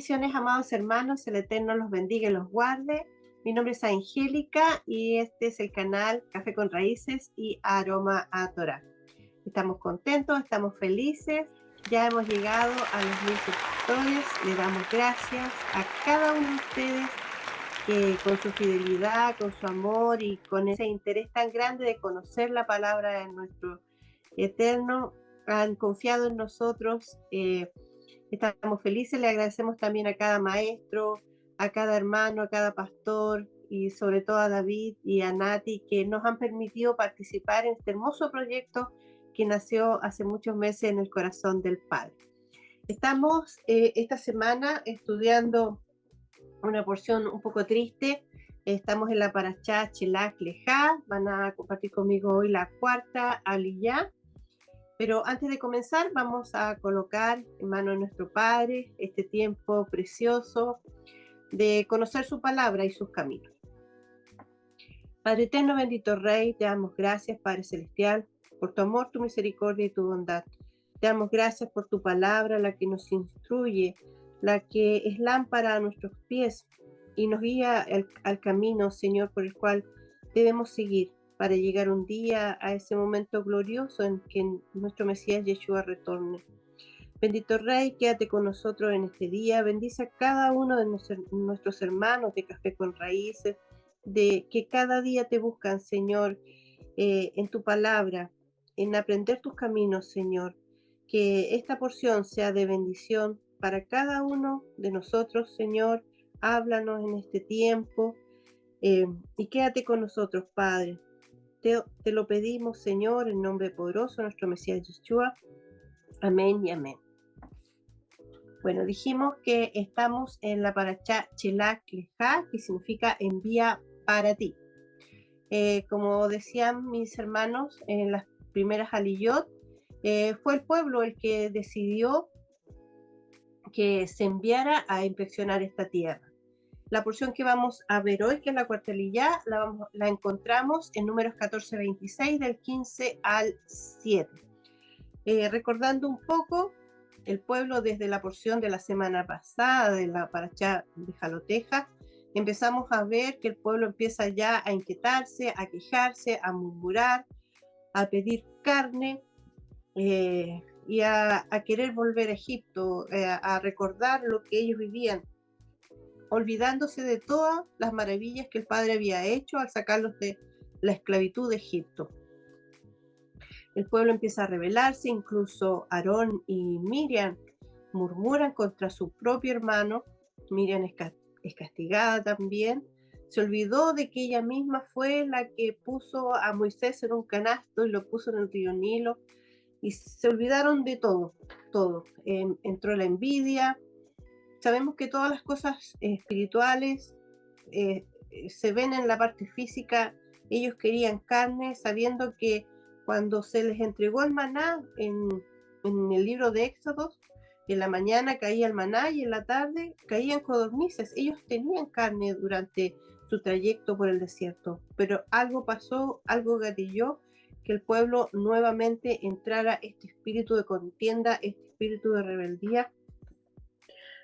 Bendiciones, amados hermanos, el Eterno los bendiga y los guarde. Mi nombre es Angélica y este es el canal Café con Raíces y Aroma a Torah. Estamos contentos, estamos felices, ya hemos llegado a los 1000 suscriptores. Le damos gracias a cada uno de ustedes que con su fidelidad, con su amor y con ese interés tan grande de conocer la palabra de nuestro Eterno, han confiado en nosotros. Estamos felices, le agradecemos también a cada maestro, a cada hermano, a cada pastor y sobre todo a David y a Nati, que nos han permitido participar en este hermoso proyecto que nació hace muchos meses en el corazón del Padre. Estamos esta semana estudiando una porción un poco triste. Estamos en la Parashá Shelach Lejá. Van a compartir conmigo hoy la cuarta Aliyá. Pero antes de comenzar, vamos a colocar en manos de nuestro Padre este tiempo precioso de conocer su palabra y sus caminos. Padre eterno, bendito Rey, te damos gracias, Padre celestial, por tu amor, tu misericordia y tu bondad. Te damos gracias por tu palabra, la que nos instruye, la que es lámpara a nuestros pies y nos guía al camino, Señor, por el cual debemos seguir para llegar un día a ese momento glorioso en que nuestro Mesías Yeshua retorne. Bendito Rey, quédate con nosotros en este día. Bendice a cada uno de nuestros hermanos de Café con Raíces, de que cada día te buscan, Señor, en tu palabra, en aprender tus caminos, Señor. Que esta porción sea de bendición para cada uno de nosotros, Señor. Háblanos en este tiempo y quédate con nosotros, Padre. Te lo pedimos, Señor, en nombre poderoso de nuestro Mesías Yeshua. Amén y amén. Bueno, dijimos que estamos en la Parashá Shelach Lejá, que significa envía para ti. Como decían mis hermanos en las primeras Aliyot, fue el pueblo el que decidió que se enviara a inspeccionar esta tierra. La porción que vamos a ver hoy, que es la cuarta Aliyá, la encontramos en Números 14:26, del 15 al 7. Recordando un poco, el pueblo desde la porción de la semana pasada, de la Parashá de Jaloteja, empezamos a ver que el pueblo empieza ya a inquietarse, a quejarse, a murmurar, a pedir carne y a querer volver a Egipto, a recordar lo que ellos vivían, olvidándose de todas las maravillas que el Padre había hecho al sacarlos de la esclavitud de Egipto. El pueblo empieza a rebelarse, incluso Aarón y Miriam murmuran contra su propio hermano. Miriam es castigada también. Se olvidó de que ella misma fue la que puso a Moisés en un canasto y lo puso en el río Nilo. Y se olvidaron de todo. Entró la envidia. Sabemos que todas las cosas espirituales se ven en la parte física. Ellos querían carne, sabiendo que cuando se les entregó el maná en el libro de Éxodos, en la mañana caía el maná y en la tarde caían codornices. Ellos tenían carne durante su trayecto por el desierto, pero algo pasó, algo gatilló, que el pueblo nuevamente entrara este espíritu de contienda, este espíritu de rebeldía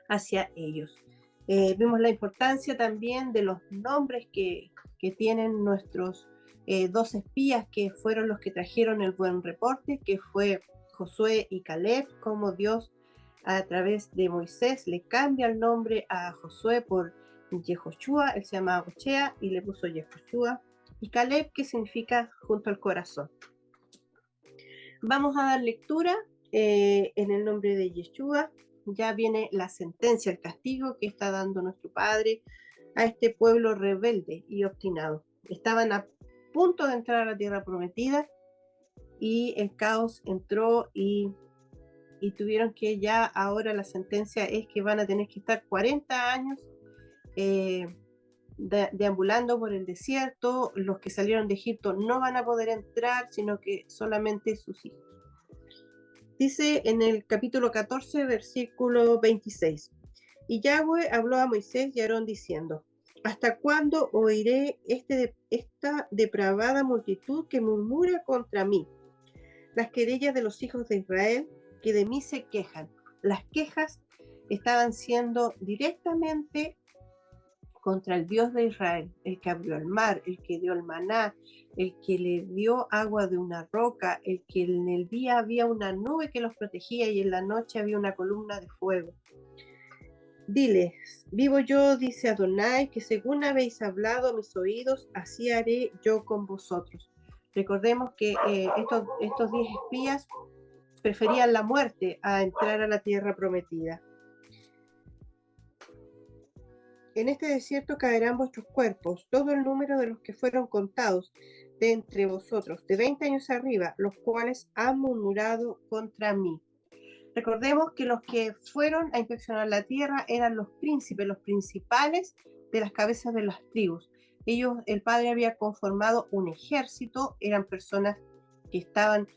hacia ellos. Vemos la importancia también de los nombres que tienen nuestros dos espías, que fueron los que trajeron el buen reporte, que fue Josué y Caleb, como Dios a través de Moisés le cambia el nombre a Josué por Yehoshua. Él se llamaba Ochea y le puso Yehoshua, y Caleb, que significa junto al corazón. Vamos a dar lectura en el nombre de Yeshua. Ya viene la sentencia, el castigo que está dando nuestro Padre a este pueblo rebelde y obstinado. Estaban a punto de entrar a la tierra prometida y el caos entró y tuvieron que, ya ahora la sentencia es que van a tener que estar 40 años deambulando por el desierto. Los que salieron de Egipto no van a poder entrar, sino que solamente sus hijos. Dice en el capítulo 14, versículo 26. Y Yahweh habló a Moisés y a Aarón diciendo: ¿hasta cuándo oiré esta depravada multitud que murmura contra mí? Las querellas de los hijos de Israel, que de mí se quejan. Las quejas estaban siendo directamente contra el Dios de Israel, el que abrió el mar, el que dio el maná, el que le dio agua de una roca, el que en el día había una nube que los protegía y en la noche había una columna de fuego. Diles, vivo yo, dice Adonai, que según habéis hablado a mis oídos, así haré yo con vosotros. Recordemos que estos 10 espías preferían la muerte a entrar a la tierra prometida. En este desierto caerán vuestros cuerpos, todo el número de los que fueron contados de entre vosotros, de 20 años arriba, los cuales han murmurado contra mí. Recordemos que los que fueron a inspeccionar la tierra eran los príncipes, los principales de las cabezas de las tribus. Ellos, el padre había conformado un ejército, eran personas que estaban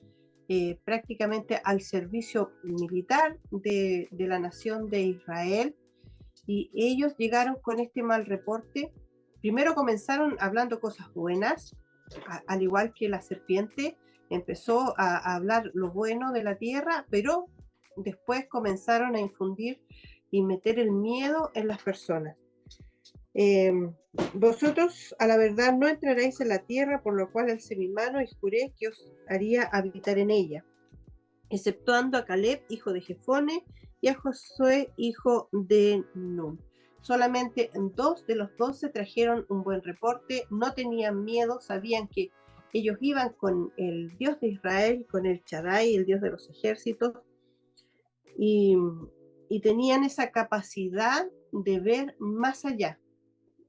prácticamente al servicio militar de la nación de Israel, y ellos llegaron con este mal reporte. Primero comenzaron hablando cosas buenas, al igual que la serpiente empezó a hablar lo bueno de la tierra, pero después comenzaron a infundir y meter el miedo en las personas. Vosotros a la verdad no entraréis en la tierra, por lo cual alcé mi mano y juré que os haría habitar en ella, exceptuando a Caleb, hijo de Jefone, y a Josué, hijo de Nun. Solamente 2 de los 12 trajeron un buen reporte, no tenían miedo, sabían que ellos iban con el Dios de Israel, con el Shaddai, el Dios de los ejércitos, y tenían esa capacidad de ver más allá,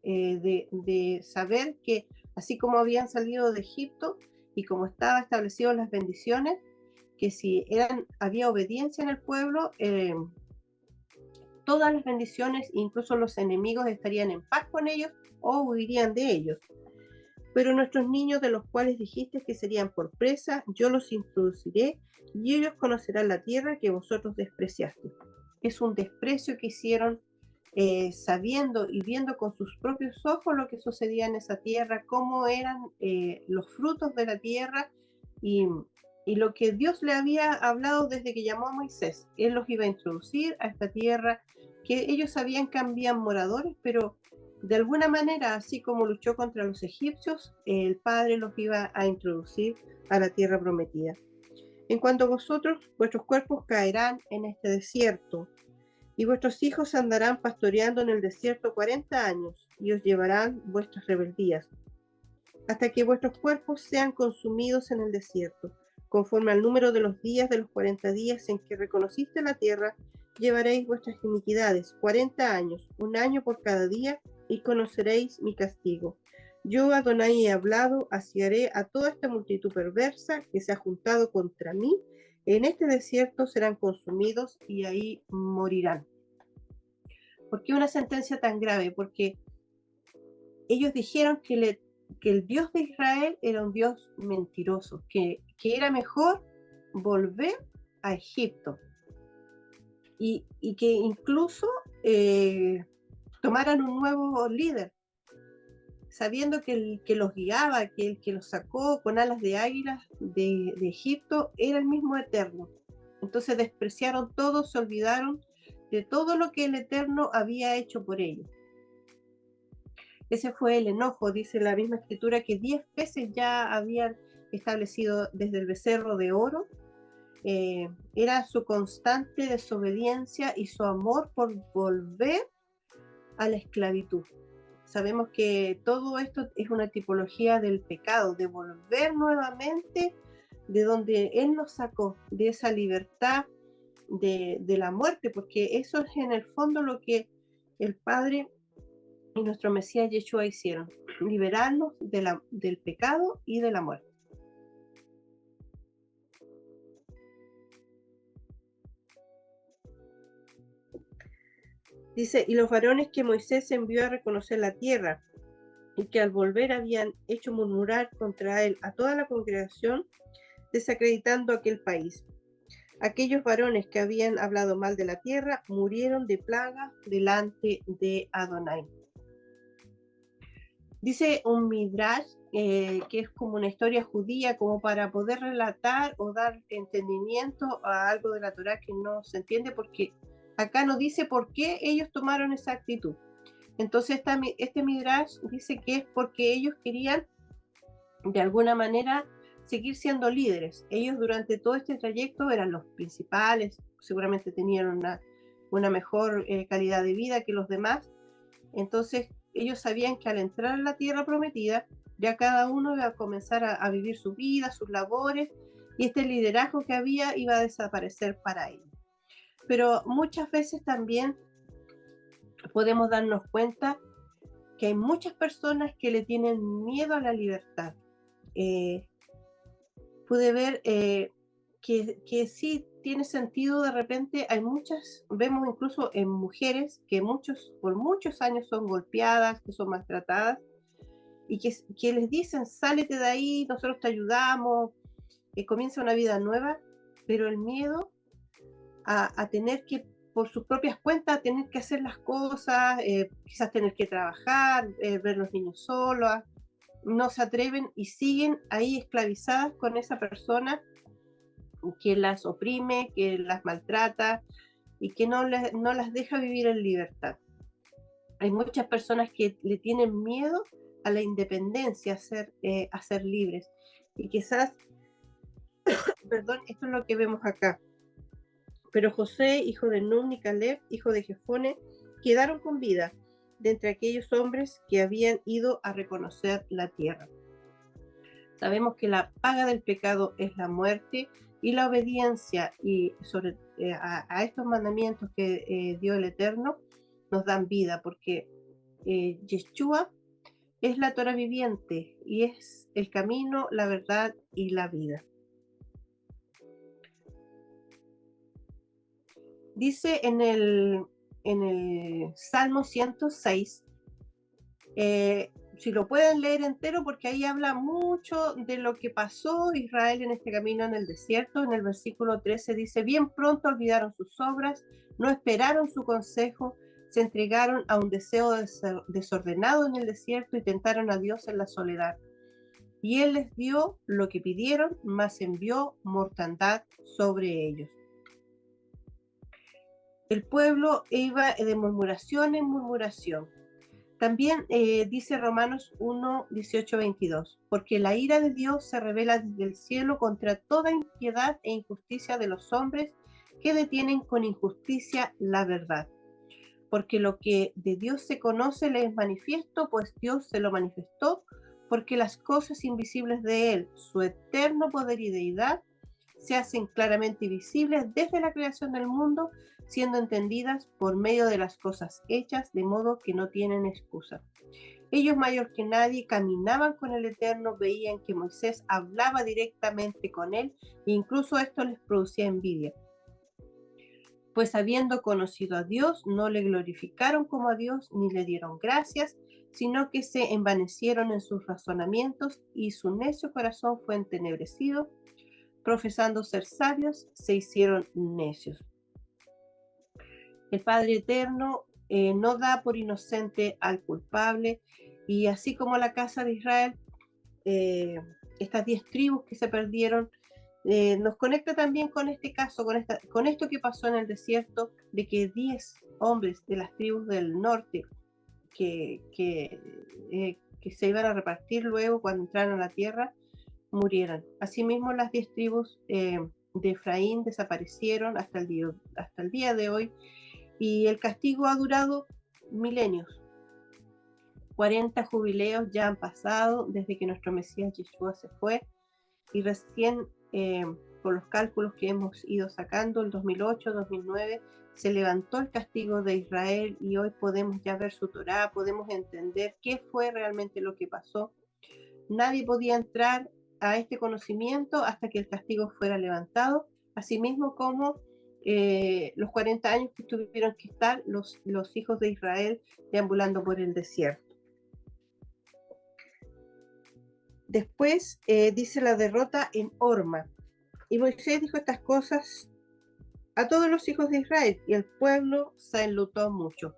de saber que así como habían salido de Egipto y como estaban establecidas las bendiciones, que si había obediencia en el pueblo, todas las bendiciones, incluso los enemigos, estarían en paz con ellos o huirían de ellos. Pero nuestros niños, de los cuales dijiste que serían por presa, yo los introduciré y ellos conocerán la tierra que vosotros despreciasteis. Es un desprecio que hicieron, sabiendo y viendo con sus propios ojos lo que sucedía en esa tierra, cómo eran los frutos de la tierra y lo que Dios le había hablado desde que llamó a Moisés. Él los iba a introducir a esta tierra que ellos sabían que habían moradores, pero de alguna manera, así como luchó contra los egipcios, el Padre los iba a introducir a la tierra prometida. En cuanto a vosotros, vuestros cuerpos caerán en este desierto, y vuestros hijos andarán pastoreando en el desierto 40 años, y os llevarán vuestras rebeldías, hasta que vuestros cuerpos sean consumidos en el desierto. Conforme al número de los días de los 40 días en que reconociste la tierra, llevaréis vuestras iniquidades, 40 años, un año por cada día, y conoceréis mi castigo. Yo, Adonai, he hablado, así haré a toda esta multitud perversa que se ha juntado contra mí. En este desierto serán consumidos y ahí morirán. ¿Por qué una sentencia tan grave? Porque ellos dijeron que el Dios de Israel era un Dios mentiroso, que era mejor volver a Egipto, y que incluso tomaran un nuevo líder, sabiendo que el que los guiaba, que el que los sacó con alas de águila de Egipto era el mismo Eterno. Entonces despreciaron todo, se olvidaron de todo lo que el Eterno había hecho por ellos. Ese fue el enojo, dice la misma escritura, que 10 veces ya habían establecido desde el becerro de oro. Era su constante desobediencia y su amor por volver a la esclavitud. Sabemos que todo esto es una tipología del pecado, de volver nuevamente de donde Él nos sacó, de esa libertad de la muerte, porque eso es en el fondo lo que el Padre y nuestro Mesías Yeshua hicieron, liberarnos del pecado y de la muerte. Dice, y los varones que Moisés envió a reconocer la tierra, y que al volver habían hecho murmurar contra él a toda la congregación, desacreditando aquel país. Aquellos varones que habían hablado mal de la tierra murieron de plaga delante de Adonai. Dice un midrash, que es como una historia judía, como para poder relatar o dar entendimiento a algo de la Torá que no se entiende, porque acá no dice por qué ellos tomaron esa actitud. Entonces este Midrash dice que es porque ellos querían de alguna manera seguir siendo líderes. Ellos durante todo este trayecto eran los principales, seguramente tenían una mejor calidad de vida que los demás. Entonces ellos sabían que al entrar en la tierra prometida, ya cada uno iba a comenzar a vivir su vida, sus labores, y este liderazgo que había iba a desaparecer para ellos. Pero muchas veces también podemos darnos cuenta que hay muchas personas que le tienen miedo a la libertad. Pude ver que sí tiene sentido. De repente hay muchas, vemos incluso en mujeres que por muchos años son golpeadas, que son maltratadas, y que les dicen, sálete de ahí, nosotros te ayudamos, comienza una vida nueva, pero el miedo a tener que, por sus propias cuentas, tener que hacer las cosas, quizás tener que trabajar, ver los niños solos, no se atreven y siguen ahí esclavizadas con esa persona que las oprime, que las maltrata y que no las deja vivir en libertad. Hay muchas personas que le tienen miedo a la independencia, a ser libres. Y quizás, perdón, esto es lo que vemos acá. Pero José, hijo de Nun, y Caleb, hijo de Jefone, quedaron con vida de entre aquellos hombres que habían ido a reconocer la tierra. Sabemos que la paga del pecado es la muerte, y la obediencia y a estos mandamientos que dio el Eterno nos dan vida, porque Yeshua es la Torah viviente y es el camino, la verdad y la vida. Dice en el Salmo 106, si lo pueden leer entero, porque ahí habla mucho de lo que pasó Israel en este camino en el desierto. En el versículo 13 dice, bien pronto olvidaron sus obras, no esperaron su consejo, se entregaron a un deseo desordenado en el desierto y tentaron a Dios en la soledad. Y Él les dio lo que pidieron, mas envió mortandad sobre ellos. El pueblo iba de murmuración en murmuración. También dice Romanos 1, 18, 22, porque la ira de Dios se revela desde el cielo contra toda impiedad e injusticia de los hombres que detienen con injusticia la verdad. Porque lo que de Dios se conoce le es manifiesto, pues Dios se lo manifestó, porque las cosas invisibles de Él, su eterno poder y deidad, se hacen claramente visibles desde la creación del mundo, siendo entendidas por medio de las cosas hechas, de modo que no tienen excusa. Ellos, mayor que nadie, caminaban con el Eterno, veían que Moisés hablaba directamente con él, e incluso esto les producía envidia. Pues habiendo conocido a Dios, no le glorificaron como a Dios, ni le dieron gracias, sino que se envanecieron en sus razonamientos, y su necio corazón fue entenebrecido. Profesando ser sabios, se hicieron necios. El Padre Eterno no da por inocente al culpable, y así como la casa de Israel, estas 10 tribus que se perdieron, nos conecta también con este caso, con esto que pasó en el desierto, de que 10 hombres de las tribus del norte que se iban a repartir luego cuando entraron a la tierra, murieron. Asimismo, las 10 tribus de Efraín desaparecieron hasta el día de hoy, y el castigo ha durado milenios. 40 jubileos ya han pasado desde que nuestro Mesías Yeshua se fue, y recién, por los cálculos que hemos ido sacando, el 2008, 2009, se levantó el castigo de Israel, y hoy podemos ya ver su Torá, podemos entender qué fue realmente lo que pasó. Nadie podía entrar a este conocimiento hasta que el castigo fuera levantado, asimismo como los 40 años que tuvieron que estar los hijos de Israel deambulando por el desierto. Después dice la derrota en Horma. Y Moisés dijo estas cosas a todos los hijos de Israel, y el pueblo se enlutó mucho.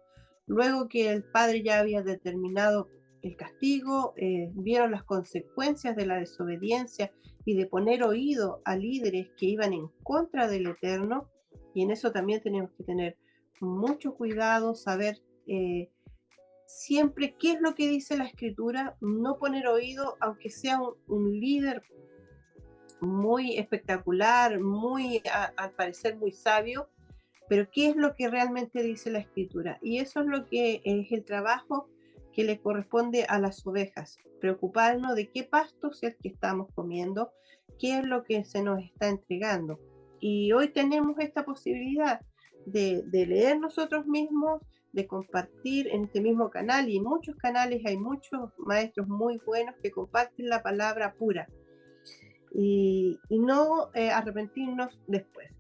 Luego que el Padre ya había determinado el castigo, vieron las consecuencias de la desobediencia y de poner oído a líderes que iban en contra del Eterno, y en eso también tenemos que tener mucho cuidado, saber siempre qué es lo que dice la Escritura, no poner oído, aunque sea un líder muy espectacular, al parecer muy sabio, pero qué es lo que realmente dice la Escritura. Y eso es lo que es el trabajo que le corresponde a las ovejas, preocuparnos de qué pasto es el que estamos comiendo, qué es lo que se nos está entregando. Y hoy tenemos esta posibilidad de leer nosotros mismos, de compartir en este mismo canal, y en muchos canales hay muchos maestros muy buenos que comparten la palabra pura y no arrepentirnos después.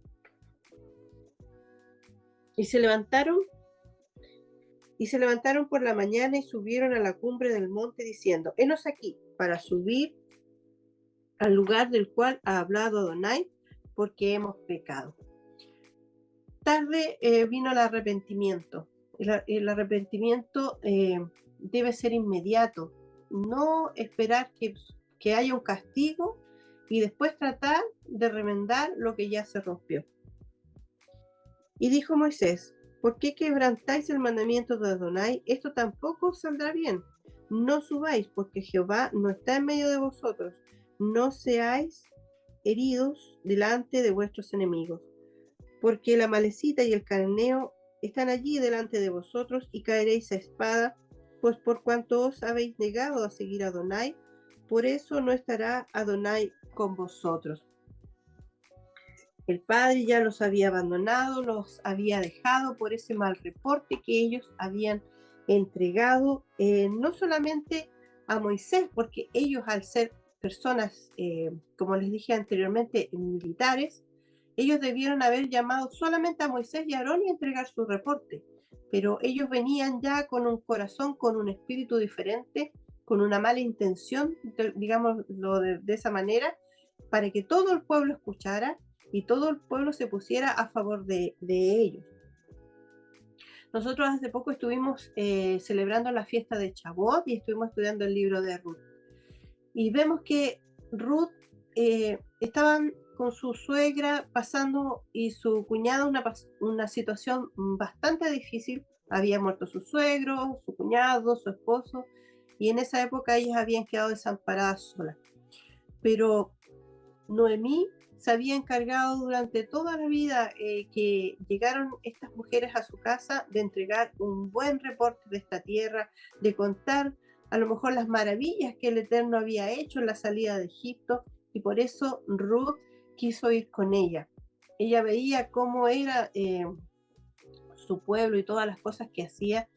Y se levantaron por la mañana y subieron a la cumbre del monte diciendo: henos aquí para subir al lugar del cual ha hablado Adonai, porque hemos pecado. Tarde vino el arrepentimiento. El arrepentimiento debe ser inmediato, no esperar que haya un castigo y después tratar de remendar lo que ya se rompió. Y dijo Moisés: ¿por qué quebrantáis el mandamiento de Adonai? Esto tampoco os saldrá bien. No subáis, porque Jehová no está en medio de vosotros. No seáis heridos delante de vuestros enemigos, porque la Amalecita y el Cananeo están allí delante de vosotros, y caeréis a espada, pues por cuanto os habéis negado a seguir a Adonai, por eso no estará Adonai con vosotros. El padre ya los había abandonado, los había dejado por ese mal reporte que ellos habían entregado, no solamente a Moisés, porque ellos, al ser personas, como les dije anteriormente, militares, ellos debieron haber llamado solamente a Moisés y a Aarón y entregar su reporte, pero ellos venían ya con un corazón, con un espíritu diferente, con una mala intención, digámoslo de esa manera, para que todo el pueblo escuchara y todo el pueblo se pusiera a favor de ellos. Nosotros hace poco estuvimos celebrando la fiesta de Shavuot y estuvimos estudiando el libro de Ruth. Y vemos que Ruth estaban con su suegra pasando y su cuñado una situación bastante difícil. Había muerto su suegro, su cuñado, su esposo, y en esa época ellas habían quedado desamparadas solas. Pero Noemí se había encargado durante toda la vida que llegaron estas mujeres a su casa de entregar un buen reporte de esta tierra, de contar a lo mejor las maravillas que el Eterno había hecho en la salida de Egipto, y por eso Ruth quiso ir con ella. Ella veía cómo era su pueblo y todas las cosas que hacía,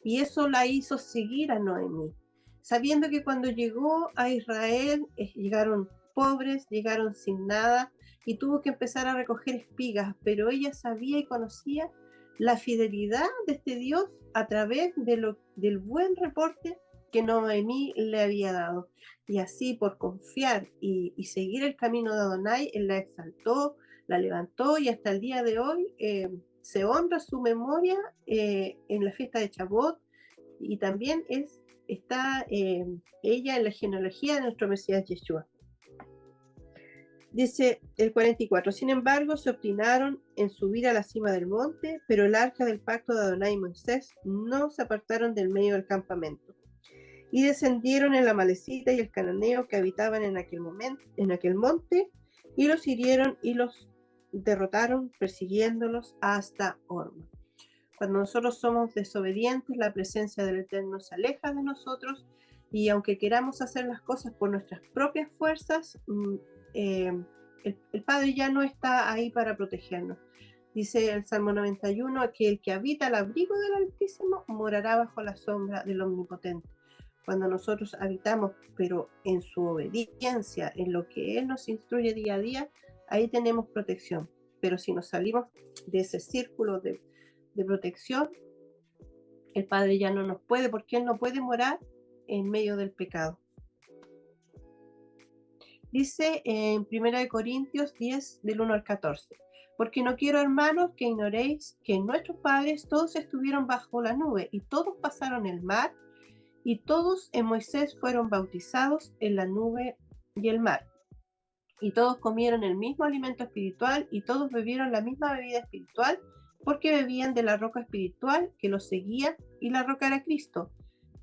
y eso la hizo seguir a Noemí, sabiendo que cuando llegó a Israel llegaron pobres, llegaron sin nada y tuvo que empezar a recoger espigas, pero ella sabía y conocía la fidelidad de este Dios a través del buen reporte que Noemí le había dado. Y así, por confiar y seguir el camino de Adonai, él la exaltó, la levantó, y hasta el día de hoy se honra su memoria en la fiesta de Shavuot, y también está ella en la genealogía de nuestro Mesías Yeshua. Dice el 44: sin embargo, se obstinaron en subir a la cima del monte, pero el arca del pacto de Adonai y Moisés no se apartaron del medio del campamento. Y descendieron en la Amalecita y el Cananeo que habitaban en aquel monte, y los hirieron y los derrotaron, persiguiéndolos hasta Horma. Cuando nosotros somos desobedientes, la presencia del Eterno se aleja de nosotros, y aunque queramos hacer las cosas por nuestras propias fuerzas, el Padre ya no está ahí para protegernos. Dice el Salmo 91 que el que habita al abrigo del Altísimo morará bajo la sombra del Omnipotente. Cuando nosotros habitamos, pero en su obediencia, en lo que Él nos instruye día a día, ahí tenemos protección. Pero si nos salimos de ese círculo de protección, el Padre ya no nos puede, porque Él no puede morar en medio del pecado. Dice en 1 Corintios 10, del 1 al 14: porque no quiero, hermanos, que ignoréis que nuestros padres todos estuvieron bajo la nube, y todos pasaron el mar, y todos en Moisés fueron bautizados en la nube y el mar, y todos comieron el mismo alimento espiritual, y todos bebieron la misma bebida espiritual, porque bebían de la roca espiritual que los seguía, y la roca era Cristo.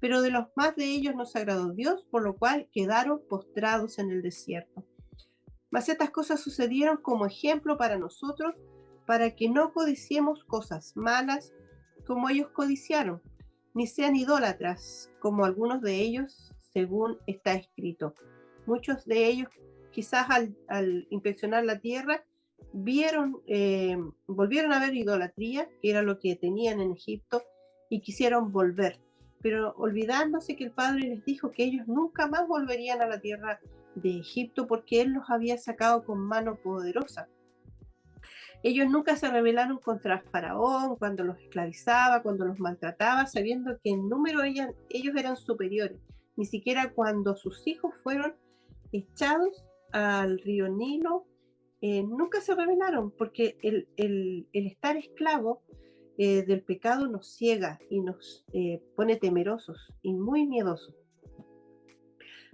Pero de los más de ellos no se agradó Dios, por lo cual quedaron postrados en el desierto. Mas estas cosas sucedieron como ejemplo para nosotros, para que no codiciemos cosas malas como ellos codiciaron, ni sean idólatras como algunos de ellos, según está escrito. Muchos de ellos, quizás al inspeccionar la tierra, volvieron a ver idolatría, que era lo que tenían en Egipto, y quisieron volver, pero olvidándose que el Padre les dijo que ellos nunca más volverían a la tierra de Egipto, porque Él los había sacado con mano poderosa. Ellos nunca se rebelaron contra Faraón cuando los esclavizaba, cuando los maltrataba, sabiendo que en número ellos eran superiores. Ni siquiera cuando sus hijos fueron echados al río Nilo, nunca se rebelaron, porque el estar esclavo del pecado nos ciega y nos pone temerosos y muy miedosos.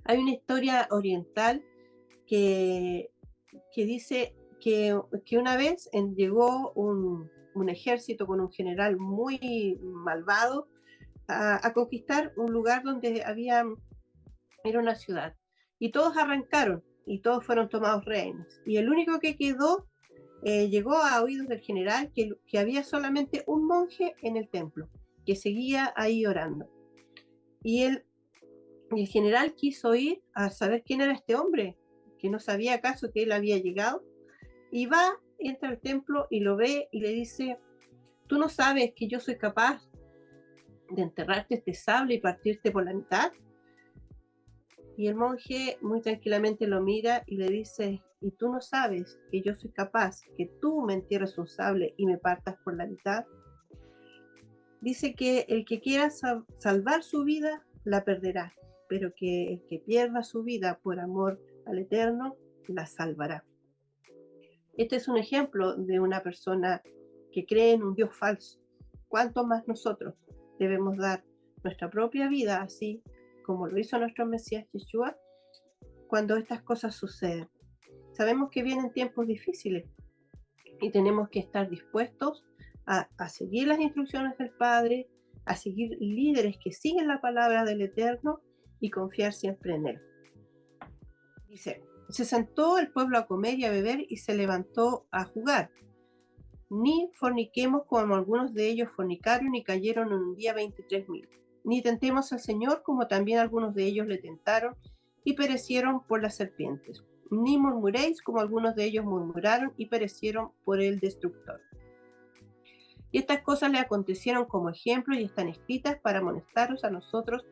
Hay una historia oriental que dice que una vez llegó un ejército con un general muy malvado a conquistar un lugar donde era una ciudad, y todos arrancaron y todos fueron tomados rehenes, y el único que quedó llegó a oídos del general que había solamente un monje en el templo que seguía ahí orando, y el general quiso ir a saber quién era este hombre, que no sabía acaso que él había llegado, y entra al templo y lo ve y le dice: ¿tú no sabes que yo soy capaz de enterrarte este sable y partirte por la mitad? Y el monje muy tranquilamente lo mira y le dice: ¿y tú no sabes que yo soy capaz que tú me entierres un sable y me partas por la mitad? Dice que el que quiera salvar su vida la perderá, pero que el que pierda su vida por amor al Eterno la salvará. Este es un ejemplo de una persona que cree en un Dios falso. ¿Cuánto más nosotros debemos dar nuestra propia vida, así como lo hizo nuestro Mesías Yeshua, cuando estas cosas suceden? Sabemos que vienen tiempos difíciles y tenemos que estar dispuestos a seguir las instrucciones del Padre, a seguir líderes que siguen la palabra del Eterno y confiar siempre en Él. Dice: se sentó el pueblo a comer y a beber y se levantó a jugar. Ni forniquemos como algunos de ellos fornicaron y cayeron en un día 23,000. Ni tentemos al Señor como también algunos de ellos le tentaron y perecieron por las serpientes. Ni murmuréis como algunos de ellos murmuraron y perecieron por el destructor. Y estas cosas le acontecieron como ejemplo y están escritas para amonestarnos a nosotros,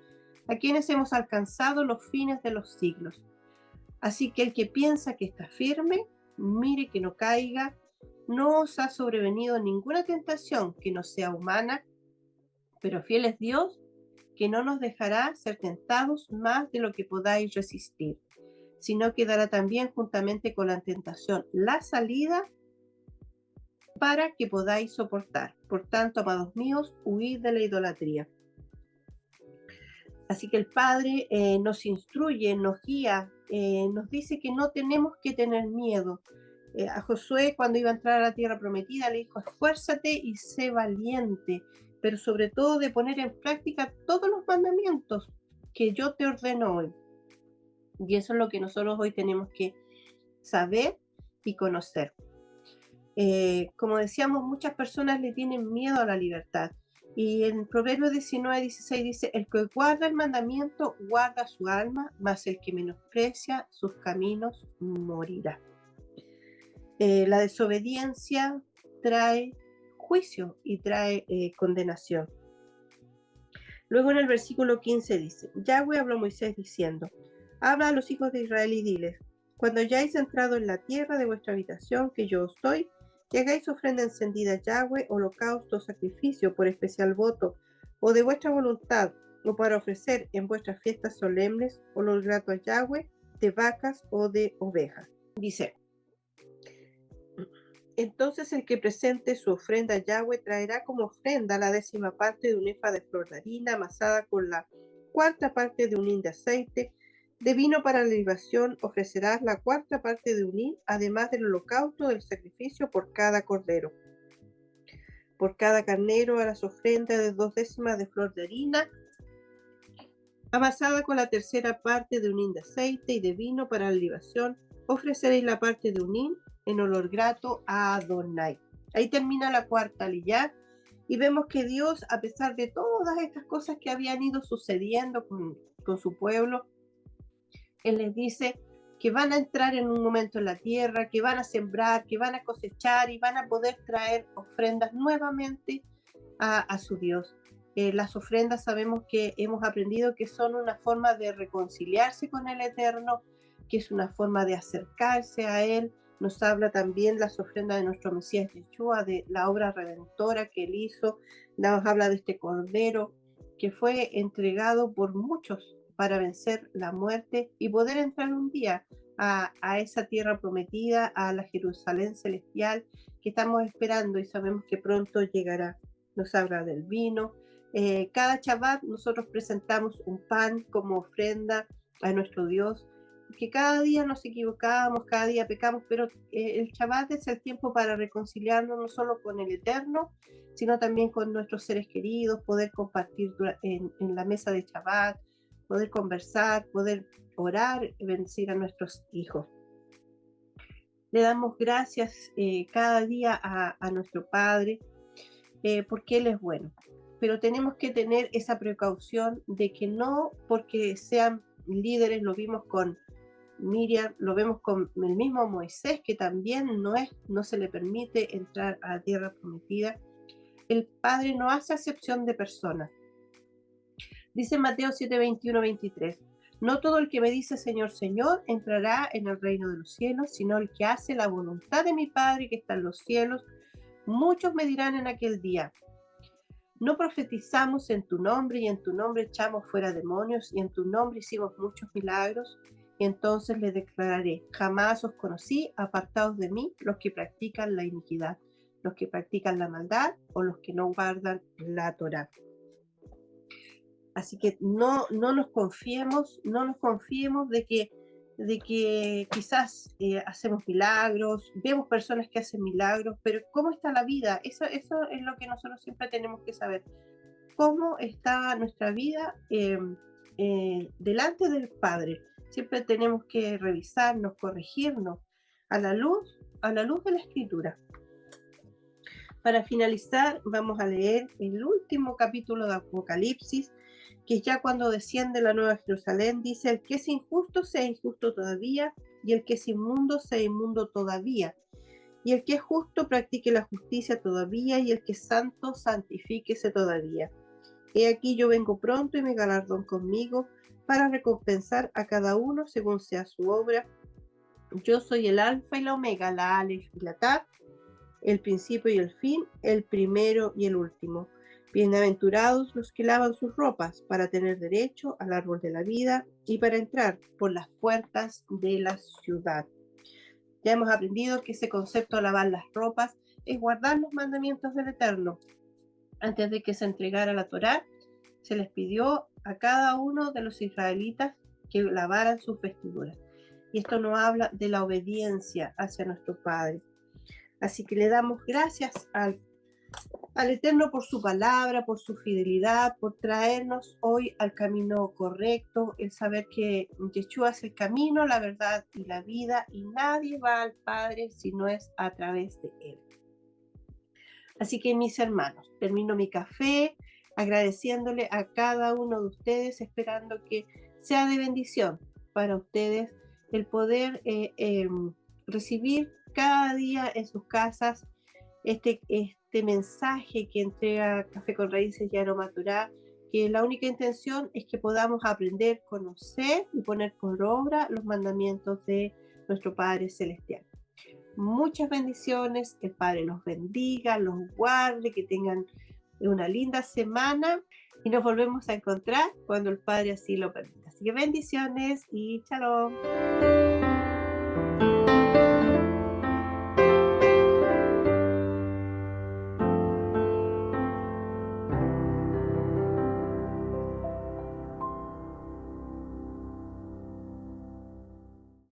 a quienes hemos alcanzado los fines de los siglos. Así que el que piensa que está firme, mire que no caiga. No os ha sobrevenido ninguna tentación que no sea humana, pero fiel es Dios, que no nos dejará ser tentados más de lo que podáis resistir, sino que dará también juntamente con la tentación la salida para que podáis soportar. Por tanto, amados míos, huid de la idolatría. Así que el Padre nos instruye, nos guía, nos dice que no tenemos que tener miedo. A Josué, cuando iba a entrar a la tierra prometida, le dijo: esfuérzate y sé valiente, pero sobre todo de poner en práctica todos los mandamientos que yo te ordeno hoy. Y eso es lo que nosotros hoy tenemos que saber y conocer. Como decíamos, muchas personas le tienen miedo a la libertad. Y en Proverbios 19:16 dice: el que guarda el mandamiento guarda su alma, mas el que menosprecia sus caminos morirá. La desobediencia trae juicio y trae condenación. Luego en el versículo 15 dice: Yahweh habló a Moisés diciendo: habla a los hijos de Israel y diles: cuando hayáis entrado en la tierra de vuestra habitación que yo os doy, que hagáis ofrenda encendida a Yahweh, holocausto, sacrificio por especial voto, o de vuestra voluntad, o para ofrecer en vuestras fiestas solemnes, olor grato a Yahweh, de vacas o de ovejas. Dice: entonces el que presente su ofrenda a Yahweh traerá como ofrenda la 10ª parte de un efa de flor de harina amasada con la 4ª parte de un hin de aceite. De vino para la libación ofrecerás la 4ª parte de un hin, además del holocausto del sacrificio por cada cordero. Por cada carnero harás ofrenda de 2 décimas de flor de harina, amasada con la tercera parte de un hin de aceite y de vino para la libación. Ofreceréis la parte de un hin en olor grato a Adonai. Ahí termina la cuarta aliyá. Y vemos que Dios, a pesar de todas estas cosas que habían ido sucediendo con su pueblo, Él les dice que van a entrar en un momento en la tierra, que van a sembrar, que van a cosechar y van a poder traer ofrendas nuevamente a su Dios. Las ofrendas sabemos que hemos aprendido que son una forma de reconciliarse con el Eterno, que es una forma de acercarse a Él. Nos habla también las ofrendas de nuestro Mesías Yeshua, de la obra redentora que Él hizo. Nos habla de este Cordero que fue entregado por muchos para vencer la muerte y poder entrar un día a esa tierra prometida, a la Jerusalén celestial que estamos esperando y sabemos que pronto llegará. Nos habla del vino. Cada Shabbat nosotros presentamos un pan como ofrenda a nuestro Dios, porque cada día nos equivocamos, cada día pecamos, pero el Shabbat es el tiempo para reconciliarnos no solo con el Eterno, sino también con nuestros seres queridos, poder compartir en la mesa de Shabbat, poder conversar, poder orar y bendecir a nuestros hijos. Le damos gracias cada día a nuestro Padre porque Él es bueno. Pero tenemos que tener esa precaución de que no porque sean líderes, lo vimos con Miriam, lo vemos con el mismo Moisés, que también no se le permite entrar a la tierra prometida. El Padre no hace acepción de personas. Dice Mateo 7, 21, 23, no todo el que me dice Señor, Señor, entrará en el reino de los cielos, sino el que hace la voluntad de mi Padre que está en los cielos. Muchos me dirán en aquel día, no profetizamos en tu nombre y en tu nombre echamos fuera demonios y en tu nombre hicimos muchos milagros. Y entonces les declararé, jamás os conocí, apartados de mí, los que practican la iniquidad, los que practican la maldad o los que no guardan la Torá. Así que no nos confiemos de que quizás hacemos milagros, vemos personas que hacen milagros, pero ¿cómo está la vida? Eso es lo que nosotros siempre tenemos que saber. ¿Cómo está nuestra vida delante del Padre? Siempre tenemos que revisarnos, corregirnos a la luz de la Escritura. Para finalizar, vamos a leer el último capítulo de Apocalipsis, que ya cuando desciende la Nueva Jerusalén, dice, el que es injusto sea injusto todavía, y el que es inmundo sea inmundo todavía, y el que es justo practique la justicia todavía, y el que es santo santifíquese todavía. He aquí yo vengo pronto y mi galardón conmigo, para recompensar a cada uno según sea su obra. Yo soy el alfa y la omega, la alef y la taf, el principio y el fin, el primero y el último. Bienaventurados los que lavan sus ropas para tener derecho al árbol de la vida y para entrar por las puertas de la ciudad. Ya hemos aprendido que ese concepto de lavar las ropas es guardar los mandamientos del Eterno. Antes de que se entregara la Torá, se les pidió a cada uno de los israelitas que lavaran sus vestiduras. Y esto nos habla de la obediencia hacia nuestro Padre. Así que le damos gracias al Eterno por su palabra, por su fidelidad, por traernos hoy al camino correcto, el saber que Yeshua es el camino, la verdad y la vida, y nadie va al Padre si no es a través de Él. Así que mis hermanos, termino mi café agradeciéndole a cada uno de ustedes, esperando que sea de bendición para ustedes el poder recibir cada día en sus casas este mensaje que entrega Café con Raíces y Aroma Torá, que la única intención es que podamos aprender, conocer y poner por obra los mandamientos de nuestro Padre Celestial. Muchas bendiciones, que el Padre los bendiga, los guarde, que tengan una linda semana y nos volvemos a encontrar cuando el Padre así lo permita. Así que bendiciones y shalom.